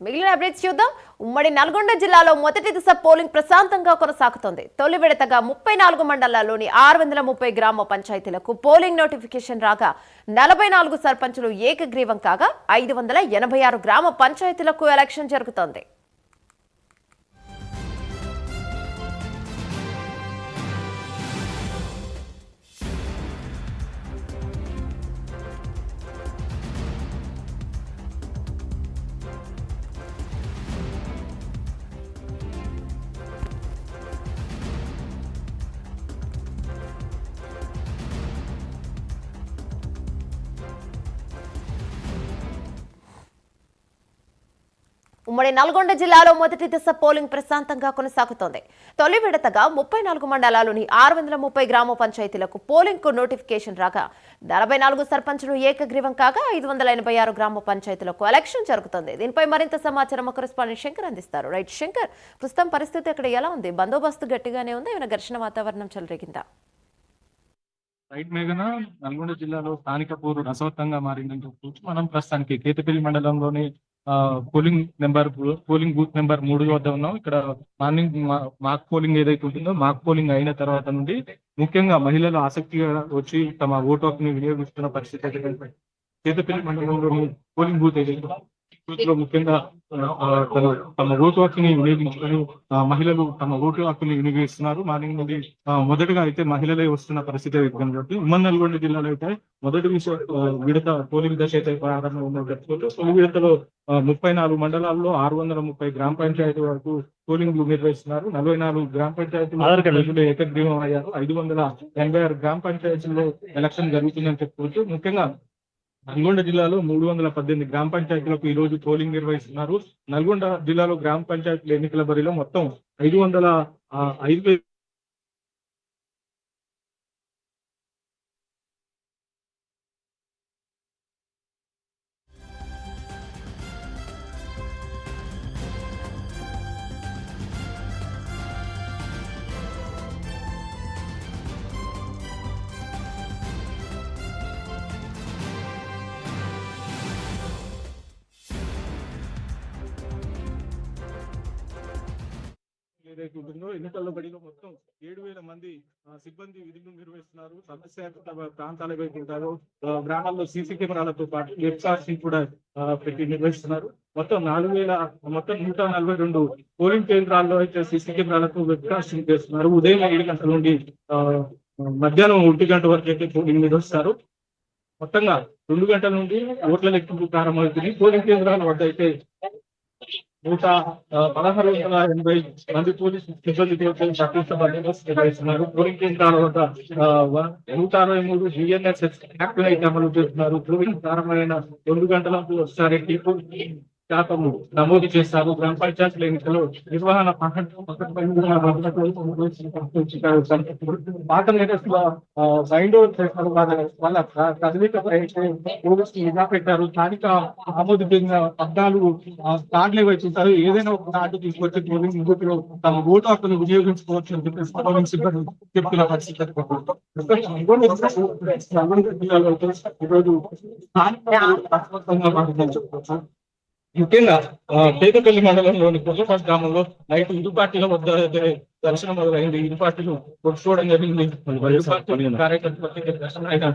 మిగిలిన అప్డేట్స్ చూద్దాం. ఉమ్మడి నల్గొండ జిల్లాలో మొదటి దశ పోలింగ్ ప్రశాంతంగా కొనసాగుతోంది. తొలి విడతగా 34 మండలాల్లోని 630 గ్రామ పంచాయతీలకు పోలింగ్ నోటిఫికేషన్ రాగా 44 సర్పంచులు ఏకగ్రీవం కాగా 586 గ్రామ పంచాయతీలకు ఎలక్షన్ జరుగుతోంది. ఉమ్మడి నల్గొండ జిల్లాలో మొదటి దశ పోలింగ్ ప్రశాంతంగా కొనసాగుతోంది. తొలి విడతగా 34 మండలాల్లోని 630 గ్రామ పంచాయతీలకు పోలింగ్ కు నోటిఫికేషన్ రాగా 44 సర్పంచులు ఏకగ్రీవం కాగా 586 గ్రామ పంచాయతీలకు ఎలక్షన్ జరుగుతోంది. దీనిపై మరింత సమాచారం కరెస్పాండెంట్ శంకర్ అందిస్తారు. రైట్ శంకర్, ప్రస్తుతం పరిస్థితి అక్కడ ఎలా ఉంది? బందోబస్తు గట్టిగానే ఉందా? ఏమైనా ఘర్షణ వాతావరణం చెలరేగిందా? రైట్ మేఘన, నల్గొండ జిల్లాలో స్థానిక పోరు రసవత్తంగా మారిందని చెప్పుకోవచ్చు. మనం ప్రస్తుతానికి కేతపల్లి మండలంలోని పోలింగ్ బూత్ నెంబర్ 3 వద్ద ఉన్నాం. ఇక్కడ మార్నింగ్ మాక్ పోలింగ్ ఏదైతే ఉంటుందో మాక్ పోలింగ్ అయిన తర్వాత నుండి ముఖ్యంగా మహిళలు ఆసక్తిగా వచ్చి తమ ఓటు హక్కుని వినియోగిస్తున్న పరిస్థితి అయితే కనిపిస్తుంది. కేతపల్లి మండలంలోని పోలింగ్ బూత్ ఏదైతే లో ముఖ్యంగా తమ ఓటు హక్కుని వినియోగించుకొని మహిళలు తమ ఓటు హక్కుని వినియోగిస్తున్నారు. మార్నింగ్ నుండి మొదటగా అయితే మహిళలే వస్తున్న పరిస్థితి కాబట్టి ఉమ్మడి నల్గొండ జిల్లాలో అయితే మొదటి విడత పోలింగ్ దశ అయితే ప్రారంభం చెప్పుకోవచ్చు. తొలి విడతలో 34 మండలాల్లో 630 గ్రామ పంచాయతీ వరకు పోలింగ్ నిర్వహిస్తున్నారు. 44 గ్రామ పంచాయతీలు ఏకగ్రీవం అయ్యారు. 586 గ్రామ పంచాయతీల్లో ఎలక్షన్ జరుగుతుందని చెప్పుకోవచ్చు. ముఖ్యంగా నల్గొండ జిల్లాలో 318 గ్రామ పంచాయతీలకు ఈ రోజు పోలింగ్ నిర్వహిస్తున్నారు. నల్గొండ జిల్లాలో గ్రామ పంచాయతీల ఎన్నికల బరిలో మొత్తం 505 ఏదైతే ఉంటుందో ఎన్నికల్లో బడిలో మొత్తం 7,000 మంది సిబ్బంది విధులు నిర్వహిస్తున్నారు. సమస్యాత్మక ప్రాంతాల వైపు ఉంటారు. గ్రామాల్లో సీసీ కెమెరాలతో పాటు వెబ్కాస్టింగ్ కూడా పెట్టి నిర్వహిస్తున్నారు. మొత్తం 142 పోలింగ్ కేంద్రాల్లో అయితే సీసీ కెమెరాలతో వెబ్కాస్టింగ్ చేస్తున్నారు. ఉదయం 7 గంటల నుండి మధ్యాహ్నం 1 గంట వరకు అయితే పోలింగ్ నిర్వహిస్తారు. మొత్తంగా 2 గంటల నుండి ఓట్ల లెక్కింపు ప్రారంభమవుతుంది. పోలింగ్ కేంద్రాల వద్ద అయితే 1,1680 మంది పోలీసు సిబ్బందితో పటిష్ట బందోబస్తు నిర్వహిస్తున్నారు. పోలింగ్ కేంద్రాల వద్ద 163 GNSS యాక్ట్ అయితే అమలు చేస్తున్నారు. పోలింగ్ ప్రారంభమైన 2 గంటలకు ఒకసారి శాతం నమోదు చేస్తారు. గ్రామ పంచాయతీల ఎన్నికల్లో నిర్వహణ పాత నేరస్తుల సైన్ డోర్ చేస్తారు. వాళ్ళ కదలికపై పోలీసులు నిఘా పెట్టారు. స్థానిక ఆమోదు చెందిన 14 కార్డులు ఇచ్చారు. ఏదైనా ఒక కార్డు తీసుకొచ్చి పోలింగ్ బూత్లో తమ ఓటు హక్కును వినియోగించుకోవచ్చు అని చెప్పేసి పోలింగ్ సిబ్బంది చెప్తున్న పరిస్థితి. ఈరోజు స్థానిక చెప్పుకోవచ్చు. ముఖ్యంగా కేతపల్లి మండలంలోని కొల్లపాటి గ్రామంలో నైట్ ఇరు పార్టీల వద్ద దర్శనం మొదలైంది. ఇరు పార్టీలు కొట్టుకోవడం జరిగింది. కార్యకర్తలకి దర్శనం అయిన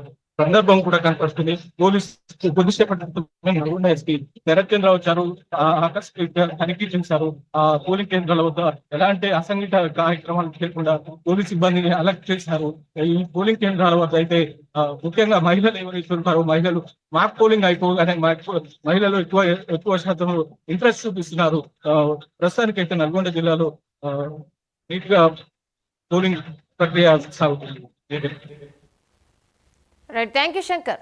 సందర్భం కూడా కనపడుతుంది. కొద్దిసేపటి నల్గొండ ఎస్పీ శరత్చంద్ర వచ్చారు. ఆకస్మిక తనిఖీ చేశారు. పోలింగ్ కేంద్రాల వద్ద ఎలాంటి అసంఘటిత కార్యక్రమాలు చేయకుండా పోలీస్ సిబ్బందిని అలర్ట్ చేశారు. ఈ పోలింగ్ కేంద్రాల వద్ద అయితే ముఖ్యంగా మహిళలు ఎవరైతే ఉంటారో మహిళలు మాక్ పోలింగ్ అయిపోగానే మహిళలు ఎక్కువ శాతం ఇంట్రెస్ట్ చూపిస్తున్నారు. ప్రస్తుతానికి అయితే నల్గొండ జిల్లాలో నీట్ గా పోలింగ్ ప్రక్రియ సాగుతుంది. Right, thank you Shankar.